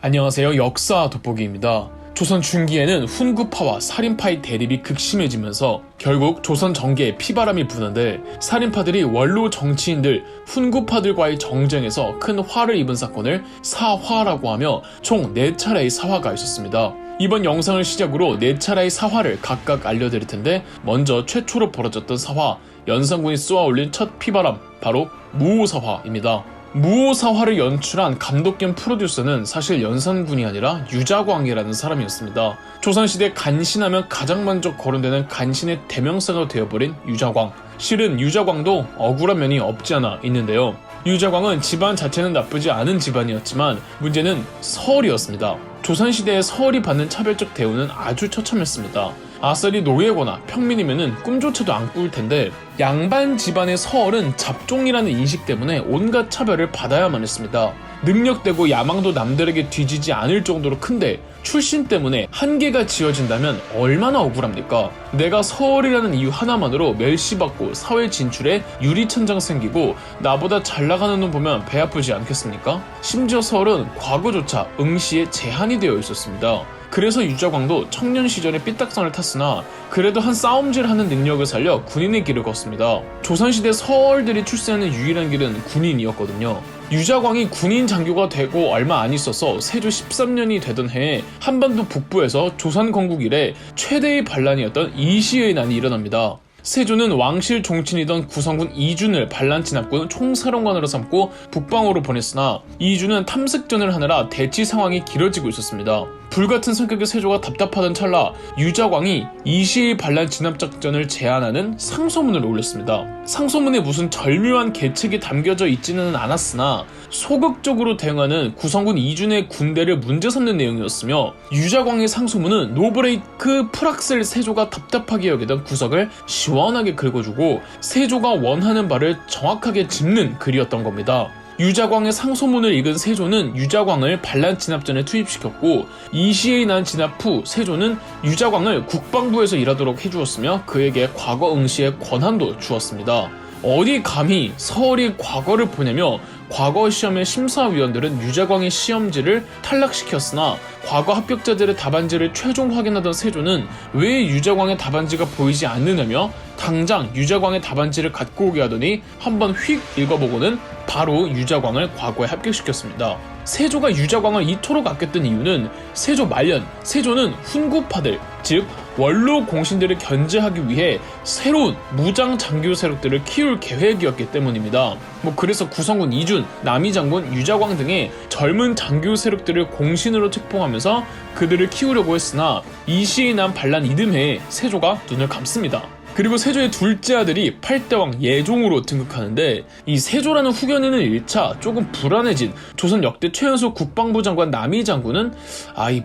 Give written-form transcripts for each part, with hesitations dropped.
안녕하세요. 역사 돋보기입니다. 조선 중기에는 훈구파와 살인파의 대립이 극심해지면서 결국 조선 정계에 피바람이 부는데 살인파들이 원로 정치인들 훈구파들과의 정쟁에서 큰 화를 입은 사건을 사화라고 하며 총 4차례의 사화가 있었습니다. 이번 영상을 시작으로 4차례의 사화를 각각 알려드릴 텐데 먼저 최초로 벌어졌던 사화, 연산군이 쏘아올린 첫 피바람, 바로 무오사화입니다. 무오사화를 연출한 감독 겸 프로듀서는 사실 연산군이 아니라 유자광이라는 사람이었습니다. 조선시대 간신하면 가장 먼저 거론되는 간신의 대명사가 되어버린 유자광. 실은 유자광도 억울한 면이 없지 않아 있는데요. 유자광은 집안 자체는 나쁘지 않은 집안이었지만 문제는 서얼이었습니다. 조선시대에 서얼이 받는 차별적 대우는 아주 처참했습니다. 아싸리 노예거나 평민이면은 꿈조차도 안 꾸을 텐데 양반 집안의 서얼은 잡종이라는 인식 때문에 온갖 차별을 받아야만 했습니다. 능력되고 야망도 남들에게 뒤지지 않을 정도로 큰데 출신 때문에 한계가 지어진다면 얼마나 억울합니까? 내가 서얼이라는 이유 하나만으로 멸시받고 사회 진출에 유리천장 생기고 나보다 잘나가는 놈 보면 배 아프지 않겠습니까? 심지어 서얼은 과거조차 응시에 제한이 되어 있었습니다. 그래서 유자광도 청년 시절에 삐딱선을 탔으나 그래도 한 싸움질하는 능력을 살려 군인의 길을 걷습니다. 조선시대 서얼들이 출세하는 유일한 길은 군인이었거든요. 유자광이 군인 장교가 되고 얼마 안 있어서 세조 13년이 되던 해에 한반도 북부에서 조선 건국 이래 최대의 반란이었던 이시의 난이 일어납니다. 세조는 왕실 종친이던 구성군 이준을 반란 진압군 총사령관으로 삼고 북방으로 보냈으나 이준은 탐색전을 하느라 대치 상황이 길어지고 있었습니다. 불같은 성격의 세조가 답답하던 찰나 유자광이 이시의 반란 진압작전을 제안하는 상소문을 올렸습니다. 상소문에 무슨 절묘한 계책이 담겨져 있지는 않았으나 소극적으로 대응하는 구성군 이준의 군대를 문제 삼는 내용이었으며 유자광의 상소문은 노브레이크 프락셀 세조가 답답하게 여기던 구석을 시원하게 긁어주고 세조가 원하는 바를 정확하게 짚는 글이었던 겁니다. 유자광의 상소문을 읽은 세조는 유자광을 반란 진압전에 투입시켰고 이시의 난 진압 후 세조는 유자광을 국방부에서 일하도록 해주었으며 그에게 과거 응시의 권한도 주었습니다. 어디 감히 서얼이 과거를 보내며 과거 시험의 심사위원들은 유자광의 시험지를 탈락시켰으나 과거 합격자들의 답안지를 최종 확인하던 세조는 왜 유자광의 답안지가 보이지 않느냐며 당장 유자광의 답안지를 갖고 오게 하더니 한번 휙 읽어보고는 바로 유자광을 과거에 합격시켰습니다. 세조가 유자광을 이토록 아꼈던 이유는 세조 말년, 세조는 훈구파들, 즉 원로 공신들을 견제하기 위해 새로운 무장 장교 세력들을 키울 계획이었기 때문입니다. 그래서 구성군 이준, 남이장군, 유자광 등의 젊은 장교 세력들을 공신으로 책봉하면서 그들을 키우려고 했으나 이시의 난 반란 이듬해에 세조가 눈을 감습니다. 그리고 세조의 둘째 아들이 8대왕 예종으로 등극하는데 이 세조라는 후견인은 1차 조금 불안해진 조선 역대 최연소 국방부 장관 남이장군은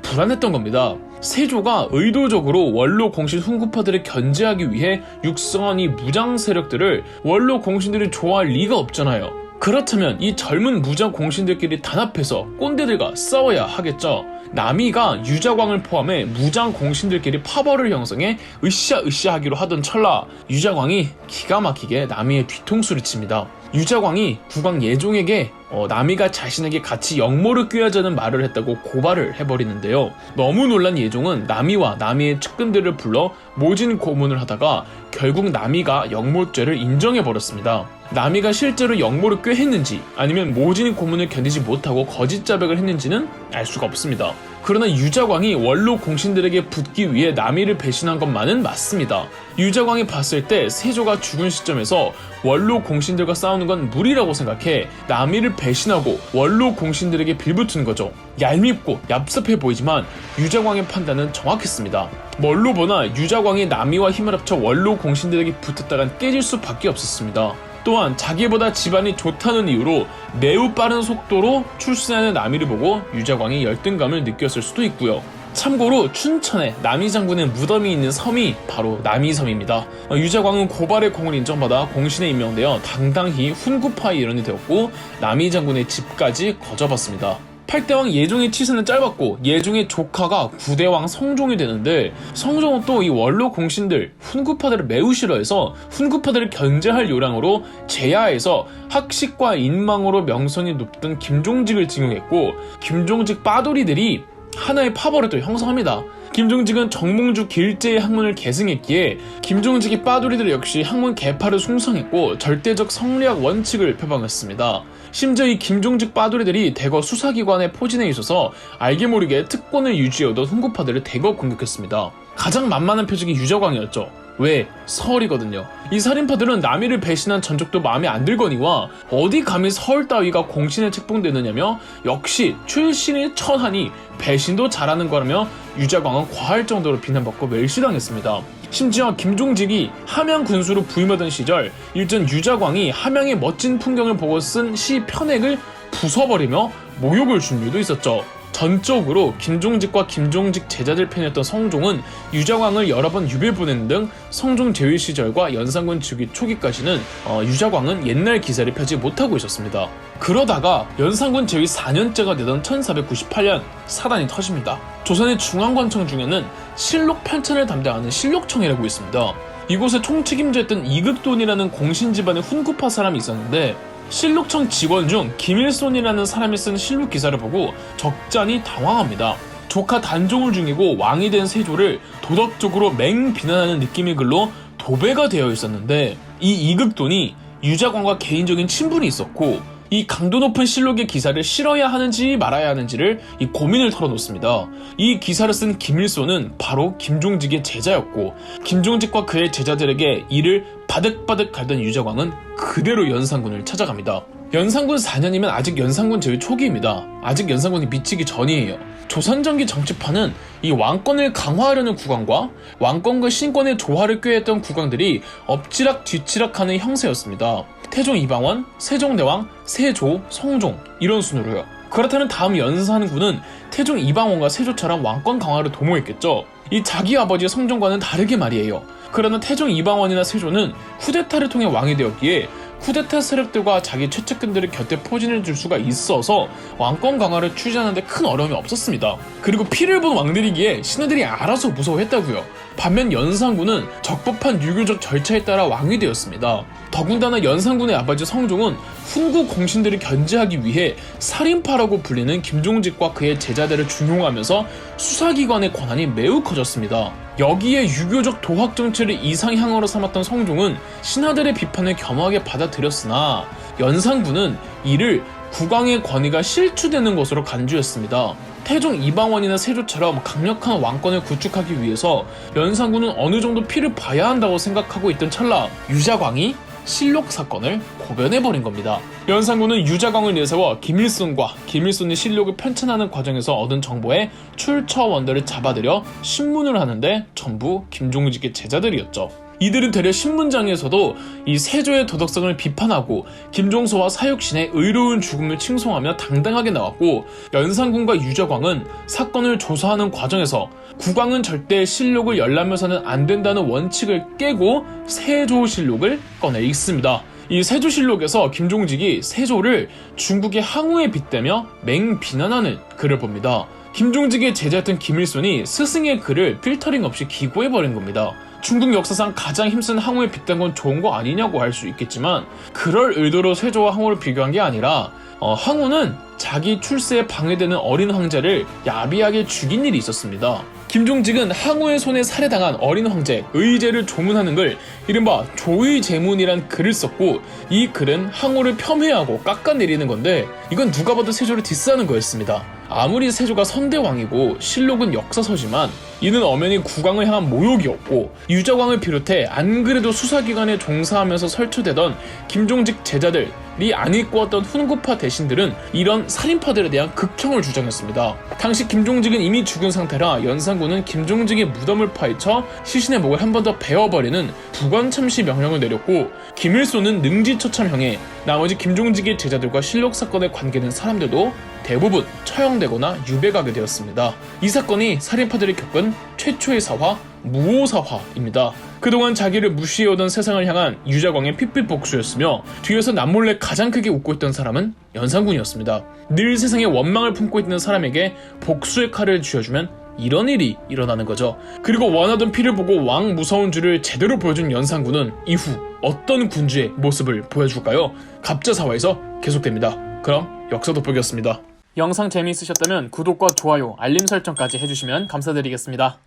불안했던 겁니다. 세조가 의도적으로 원로 공신 훈구파들을 견제하기 위해 육성한 이 무장 세력들을 원로 공신들이 좋아할 리가 없잖아요. 그렇다면 이 젊은 무장 공신들끼리 단합해서 꼰대들과 싸워야 하겠죠. 남이가 유자광을 포함해 무장 공신들끼리 파벌을 형성해 으쌰으쌰 하기로 하던 찰나 유자광이 기가 막히게 남이의 뒤통수를 칩니다. 유자광이 국왕 예종에게 남이가 자신에게 같이 역모를 꾀하자는 말을 했다고 고발을 해버리는데요. 너무 놀란 예종은 남이와 남이의 측근들을 불러 모진 고문을 하다가 결국 남이가 역모죄를 인정해버렸습니다. 남이가 실제로 역모를 꾀했는지 아니면 모진 고문을 견디지 못하고 거짓 자백을 했는지는 알 수가 없습니다. 그러나 유자광이 원로 공신들에게 붙기 위해 남이를 배신한 것만은 맞습니다. 유자광이 봤을 때 세조가 죽은 시점에서 원로 공신들과 싸우는 건 무리라고 생각해 남이를 배신하고 원로 공신들에게 빌붙은 거죠. 얄밉고 얍삽해 보이지만 유자광의 판단은 정확했습니다. 뭘로 보나 유자광이 남이와 힘을 합쳐 원로 공신들에게 붙었다간 깨질 수밖에 없었습니다. 또한 자기보다 집안이 좋다는 이유로 매우 빠른 속도로 출세하는 남이를 보고 유자광이 열등감을 느꼈을 수도 있고요. 참고로 춘천에 남이장군의 무덤이 있는 섬이 바로 남이섬입니다. 유자광은 고발의 공을 인정받아 공신에 임명되어 당당히 훈구파의 일원이 되었고 남이장군의 집까지 거저봤습니다. 8대왕 예종의 치세는 짧았고 예종의 조카가 9대왕 성종이 되는데, 성종은 또 이 원로 공신들 훈구파들을 매우 싫어해서 훈구파들을 견제할 요량으로 제야에서 학식과 인망으로 명성이 높던 김종직을 징용했고, 김종직 빠돌이들이 하나의 파벌을 또 형성합니다. 김종직은 정몽주 길제의 학문을 계승했기에 김종직이 빠돌이들 역시 학문 계파를 숭상했고 절대적 성리학 원칙을 표방했습니다. 심지어 이 김종직 빠돌이들이 대거 수사기관에 포진해 있어서 알게 모르게 특권을 유지해오던 훈구파들을 대거 공격했습니다. 가장 만만한 표적이 유자광이었죠. 왜? 서얼이거든요. 이 살인파들은 남이를 배신한 전적도 마음에 안 들거니와 어디 감히 서얼 따위가 공신에 책봉되느냐며 역시 출신이 천하니 배신도 잘하는 거라며 유자광은 과할 정도로 비난받고 멸시당했습니다. 심지어 김종직이 함양 군수로 부임하던 시절 일전 유자광이 함양의 멋진 풍경을 보고 쓴 시 편액을 부숴버리며 모욕을 준 일도 있었죠. 전적으로 김종직과 김종직 제자들 편이었던 성종은 유자광을 여러 번 유배 보내는 등 성종 재위 시절과 연산군 즉위 초기까지는 유자광은 옛날 기세를 펴지 못하고 있었습니다. 그러다가 연산군 재위 4년째가 되던 1498년 사단이 터집니다. 조선의 중앙관청 중에는 실록 편찬을 담당하는 실록청이라고 있습니다. 이곳에 총책임자였던 이극돈이라는 공신 집안의 훈구파 사람이 있었는데, 실록청 직원 중 김일손이라는 사람이 쓴 실록 기사를 보고 적잖이 당황합니다. 조카 단종을 중이고 왕이 된 세조를 도덕적으로 맹비난하는 느낌의 글로 도배가 되어 있었는데, 이 이극돈이 유자광과 개인적인 친분이 있었고 이 강도 높은 실록의 기사를 실어야 하는지 말아야 하는지를 이 고민을 털어놓습니다. 이 기사를 쓴 김일손은 바로 김종직의 제자였고, 김종직과 그의 제자들에게 이를 바득바득 갈던 유자광은 그대로 연산군을 찾아갑니다. 연산군 4년이면 아직 연산군 제위 초기입니다. 아직 연산군이 미치기 전이에요. 조선전기 정치파는 이 왕권을 강화하려는 국왕과 왕권과 신권의 조화를 꾀했던 국왕들이 엎치락 뒤치락하는 형세였습니다. 태종 이방원, 세종대왕, 세조, 성종 이런 순으로요. 그렇다면 다음 연산군은 태종 이방원과 세조처럼 왕권 강화를 도모했겠죠. 이 자기 아버지 성종과는 다르게 말이에요. 그러나 태종 이방원이나 세조는 쿠데타를 통해 왕이 되었기에 쿠데타 세력들과 자기 최측근들을 곁에 포진해 줄 수가 있어서 왕권 강화를 추진하는데 큰 어려움이 없었습니다. 그리고 피를 본 왕들이기에 신하들이 알아서 무서워했다고요. 반면 연산군은 적법한 유교적 절차에 따라 왕이 되었습니다. 더군다나 연산군의 아버지 성종은 훈구 공신들을 견제하기 위해 살인파라고 불리는 김종직과 그의 제자들을 중용하면서 수사기관의 권한이 매우 커졌습니다. 여기에 유교적 도학 정치를 이상향으로 삼았던 성종은 신하들의 비판을 겸허하게 받아들였으나 연산군은 이를 국왕의 권위가 실추되는 것으로 간주했습니다. 태종 이방원이나 세조처럼 강력한 왕권을 구축하기 위해서 연산군은 어느 정도 피를 봐야 한다고 생각하고 있던 찰나 유자광이 실록 사건을 고변해버린 겁니다. 연산군은 유자광을 내세워 김일손과 김일손의 실록을 편찬하는 과정에서 얻은 정보에 출처원들을 잡아들여 신문을 하는데 전부 김종직의 제자들이었죠. 이들은 되려 신문장에서도 이 세조의 도덕성을 비판하고 김종서와 사육신의 의로운 죽음을 칭송하며 당당하게 나왔고, 연산군과 유자광은 사건을 조사하는 과정에서 국왕은 절대 실록을 열람해서는 안 된다는 원칙을 깨고 세조실록을 꺼내 읽습니다. 이 세조실록에서 김종직이 세조를 중국의 항우에 빗대며 맹비난하는 글을 봅니다. 김종직의 제자였던 김일손이 스승의 글을 필터링 없이 기고해버린 겁니다. 중국 역사상 가장 힘쓴 항우에 빗댄 건 좋은 거 아니냐고 할 수 있겠지만, 그럴 의도로 세조와 항우를 비교한 게 아니라 항우는 자기 출세에 방해되는 어린 황제를 야비하게 죽인 일이 있었습니다. 김종직은 항우의 손에 살해당한 어린 황제 의제를 조문하는 글, 이른바 조의제문이란 글을 썼고, 이 글은 항우를 폄훼하고 깎아내리는 건데 이건 누가 봐도 세조를 디스하는 거였습니다. 아무리 세조가 선대왕이고 실록은 역사서지만 이는 엄연히 국왕을 향한 모욕이었고, 유자광을 비롯해 안 그래도 수사기관에 종사하면서 설치되던 김종직 제자들이 안 읽고 왔던 훈구파 대신들은 이런 살인파들에 대한 극형을 주장했습니다. 당시 김종직은 이미 죽은 상태라 연산군은 김종직의 무덤을 파헤쳐 시신의 목을 한 번 더 베어버리는 부관참시 명령을 내렸고, 김일손은 능지처참형에 나머지 김종직의 제자들과 실록 사건에 관계된 사람들도 대부분 처형되거나 유배가게 되었습니다. 이 사건이 살인파들이 겪은 최초의 사화, 무오사화입니다. 그동안 자기를 무시해오던 세상을 향한 유자광의 핏빛 복수였으며 뒤에서 남몰래 가장 크게 웃고 있던 사람은 연산군이었습니다. 늘 세상에 원망을 품고 있는 사람에게 복수의 칼을 쥐어주면 이런 일이 일어나는 거죠. 그리고 원하던 피를 보고 왕 무서운 줄을 제대로 보여준 연산군은 이후 어떤 군주의 모습을 보여줄까요? 갑자사화에서 계속됩니다. 그럼 역사 돋보기였습니다. 영상 재미있으셨다면 구독과 좋아요, 알림 설정까지 해주시면 감사드리겠습니다.